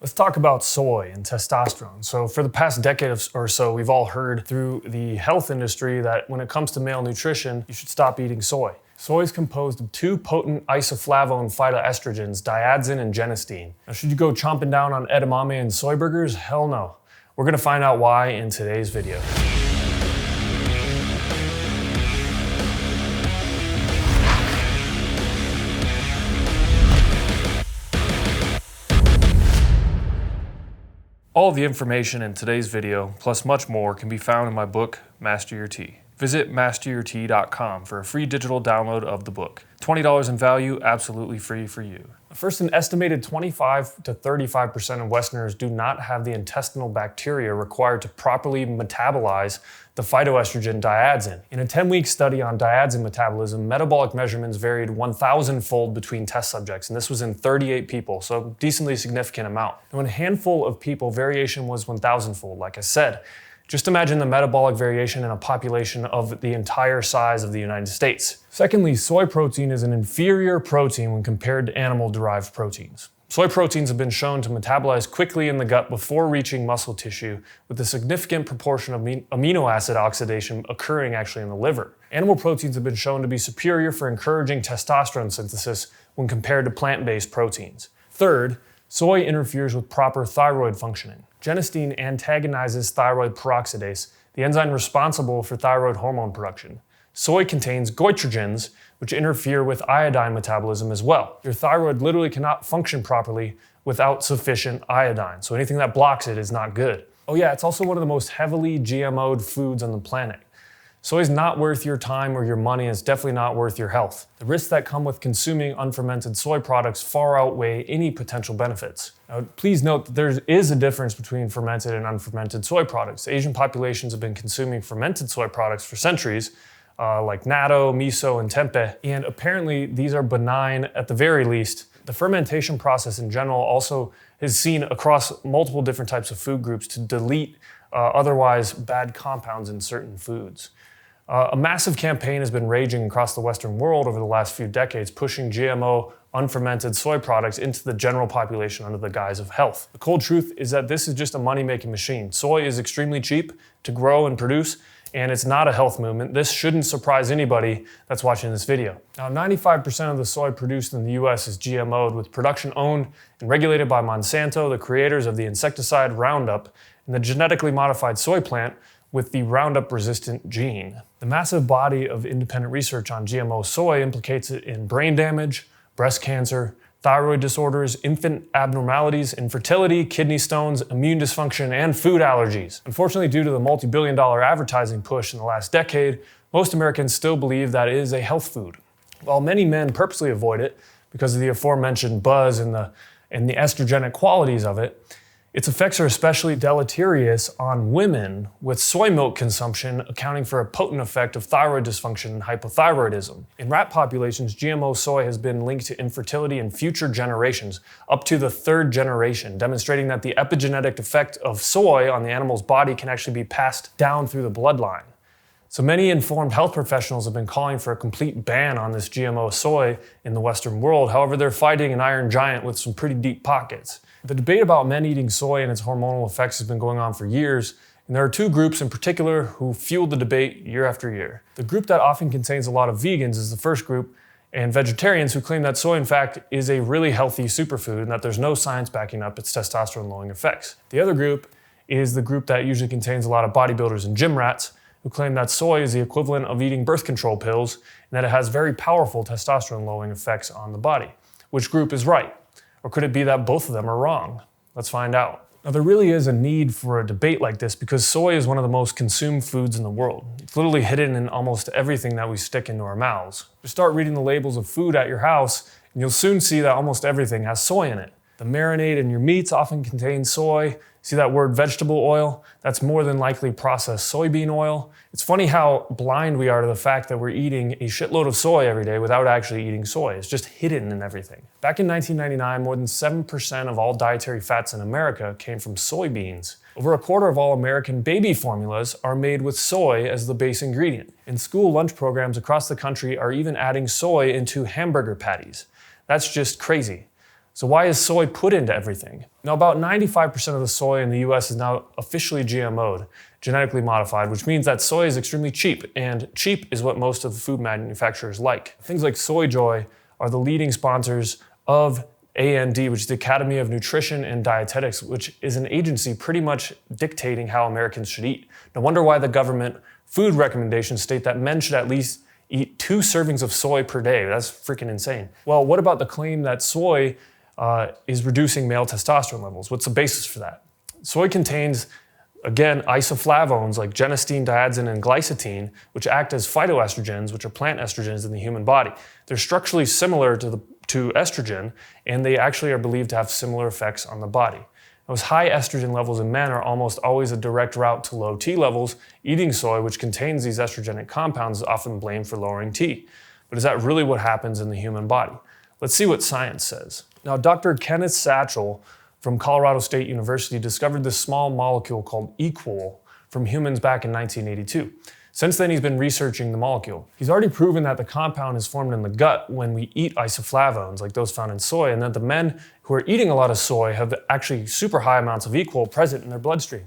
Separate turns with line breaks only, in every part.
Let's talk about soy and testosterone. So for the past decade or so, we've all heard through the health industry that when it comes to male nutrition, you should stop eating soy. Soy is composed of two potent isoflavone phytoestrogens, diadzen and genistein. Now, should you go chomping down on edamame and soy burgers? Hell no. We're gonna find out why in today's video. All the information in today's video, plus much more, can be found in my book, Master Your Tea. Visit masteryourtea.com for a free digital download of the book. $20 in value, absolutely free for you. First, an estimated 25 to 35% of Westerners do not have the intestinal bacteria required to properly metabolize the phytoestrogen diadzen. In a 10-week study on diadzen metabolism, metabolic measurements varied 1,000-fold between test subjects, and this was in 38 people, so a decently significant amount. Now, in a handful of people, variation was 1,000-fold, like I said. Just imagine the metabolic variation in a population of the entire size of the United States. Secondly, soy protein is an inferior protein when compared to animal-derived proteins. Soy proteins have been shown to metabolize quickly in the gut before reaching muscle tissue, with a significant proportion of amino acid oxidation occurring actually in the liver. Animal proteins have been shown to be superior for encouraging testosterone synthesis when compared to plant-based proteins. Third, soy interferes with proper thyroid functioning. Genistein antagonizes thyroid peroxidase, the enzyme responsible for thyroid hormone production. Soy contains goitrogens, which interfere with iodine metabolism as well. Your thyroid literally cannot function properly without sufficient iodine, so anything that blocks it is not good. Oh yeah, it's also one of the most heavily GMO'd foods on the planet. Soy is not worth your time or your money, and it's definitely not worth your health. The risks that come with consuming unfermented soy products far outweigh any potential benefits. Now, please note that there is a difference between fermented and unfermented soy products. Asian populations have been consuming fermented soy products for centuries, like natto, miso, and tempeh, and apparently these are benign at the very least. The fermentation process in general also is seen across multiple different types of food groups to delete otherwise bad compounds in certain foods. A massive campaign has been raging across the Western world over the last few decades, pushing GMO unfermented soy products into the general population under the guise of health. The cold truth is that this is just a money-making machine. Soy is extremely cheap to grow and produce, and it's not a health movement. This shouldn't surprise anybody that's watching this video. Now, 95% of the soy produced in the US is GMO'd, with production owned and regulated by Monsanto, the creators of the insecticide Roundup, and the genetically modified soy plant with the Roundup-resistant gene. The massive body of independent research on GMO soy implicates it in brain damage, breast cancer, thyroid disorders, infant abnormalities, infertility, kidney stones, immune dysfunction, and food allergies. Unfortunately, due to the multi-billion-dollar advertising push in the last decade, most Americans still believe that it is a health food. While many men purposely avoid it because of the aforementioned buzz and the estrogenic qualities of it, its effects are especially deleterious on women, with soy milk consumption accounting for a potent effect of thyroid dysfunction and hypothyroidism. In rat populations, GMO soy has been linked to infertility in future generations, up to the third generation, demonstrating that the epigenetic effect of soy on the animal's body can actually be passed down through the bloodline. So many informed health professionals have been calling for a complete ban on this GMO soy in the Western world. However, they're fighting an iron giant with some pretty deep pockets. The debate about men eating soy and its hormonal effects has been going on for years, and there are two groups in particular who fuel the debate year after year. The group that often contains a lot of vegans is the first group, and vegetarians who claim that soy, in fact, is a really healthy superfood and that there's no science backing up its testosterone-lowering effects. The other group is the group that usually contains a lot of bodybuilders and gym rats who claim that soy is the equivalent of eating birth control pills and that it has very powerful testosterone-lowering effects on the body. Which group is right? Or could it be that both of them are wrong? Let's find out. Now, there really is a need for a debate like this because soy is one of the most consumed foods in the world. It's literally hidden in almost everything that we stick into our mouths. Just start reading the labels of food at your house, and you'll soon see that almost everything has soy in it. The marinade in your meats often contains soy. See that word vegetable oil? That's more than likely processed soybean oil. It's funny how blind we are to the fact that we're eating a shitload of soy every day without actually eating soy. It's just hidden in everything. Back in 1999, more than 7% of all dietary fats in America came from soybeans. Over a quarter of all American baby formulas are made with soy as the base ingredient. And school lunch programs across the country are even adding soy into hamburger patties. That's just crazy. So why is soy put into everything? Now, about 95% of the soy in the US is now officially GMO'd, genetically modified, which means that soy is extremely cheap, and cheap is what most of the food manufacturers like. Things like SoyJoy are the leading sponsors of AND, which is the Academy of Nutrition and Dietetics, which is an agency pretty much dictating how Americans should eat. No wonder why the government food recommendations state that men should at least eat 2 servings of soy per day. That's freaking insane. Well, what about the claim that soy is reducing male testosterone levels? What's the basis for that? Soy contains, again, isoflavones like genistein, diadzen, and glycine, which act as phytoestrogens, which are plant estrogens in the human body. They're structurally similar to estrogen, and they actually are believed to have similar effects on the body. Those high estrogen levels in men are almost always a direct route to low T levels. Eating soy, which contains these estrogenic compounds, is often blamed for lowering T. But is that really what happens in the human body? Let's see what science says. Now, Dr. Kenneth Satchel from Colorado State University discovered this small molecule called Equal from humans back in 1982. Since then, he's been researching the molecule. He's already proven that the compound is formed in the gut when we eat isoflavones, like those found in soy, and that the men who are eating a lot of soy have actually super high amounts of Equal present in their bloodstream.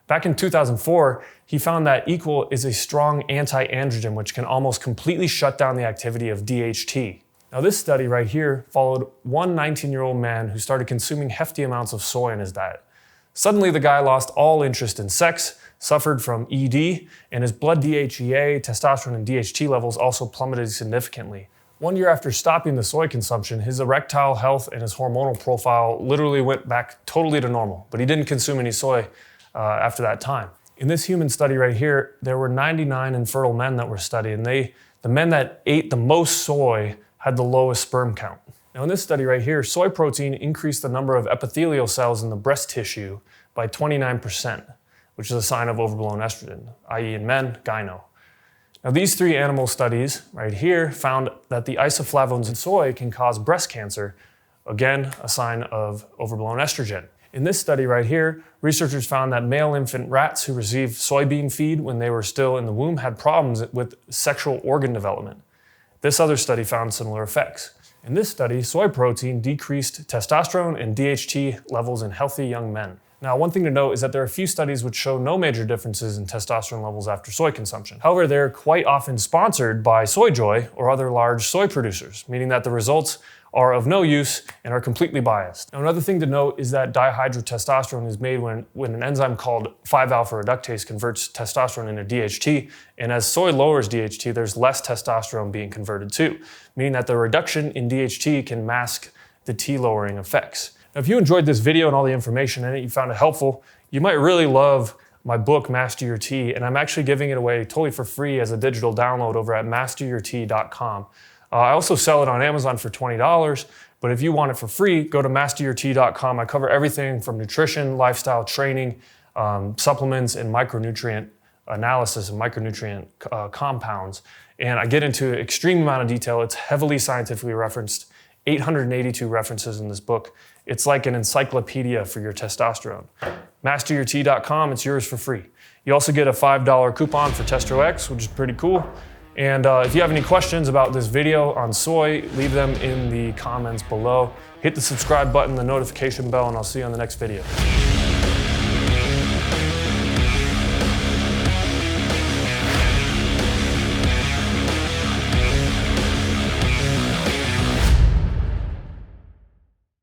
Back in 2004, he found that Equal is a strong anti-androgen, which can almost completely shut down the activity of DHT. Now, this study right here followed one 19-year-old man who started consuming hefty amounts of soy in his diet. Suddenly, the guy lost all interest in sex, suffered from ED, and his blood DHEA, testosterone, and DHT levels also plummeted significantly. 1 year after stopping the soy consumption, his erectile health and his hormonal profile literally went back totally to normal, but he didn't consume any soy after that time. In this human study right here, there were 99 infertile men that were studied, and the men that ate the most soy had the lowest sperm count. Now, in this study right here, soy protein increased the number of epithelial cells in the breast tissue by 29%, which is a sign of overblown estrogen, i.e. in men, gyno. Now, these 3 animal studies right here found that the isoflavones in soy can cause breast cancer, again, a sign of overblown estrogen. In this study right here, researchers found that male infant rats who received soybean feed when they were still in the womb had problems with sexual organ development. This other study found similar effects. In this study, soy protein decreased testosterone and DHT levels in healthy young men. Now, one thing to note is that there are a few studies which show no major differences in testosterone levels after soy consumption. However, they're quite often sponsored by SoyJoy or other large soy producers, meaning that the results are of no use and are completely biased. Now, another thing to note is that dihydrotestosterone is made when an enzyme called 5-alpha reductase converts testosterone into DHT, and as soy lowers DHT, there's less testosterone being converted too, meaning that the reduction in DHT can mask the T-lowering effects. Now, if you enjoyed this video and all the information in it, you found it helpful, you might really love my book, Master Your T, and I'm actually giving it away totally for free as a digital download over at masteryourt.com. I also sell it on Amazon for $20, but if you want it for free, go to masteryourt.com. I cover everything from nutrition, lifestyle, training, supplements, and micronutrient analysis and micronutrient compounds. And I get into an extreme amount of detail. It's heavily scientifically referenced, 882 references in this book. It's like an encyclopedia for your testosterone. Masteryourt.com, it's yours for free. You also get a $5 coupon for TestroX, which is pretty cool. And if you have any questions about this video on soy, leave them in the comments below. Hit the subscribe button, the notification bell, and I'll see you on the next video.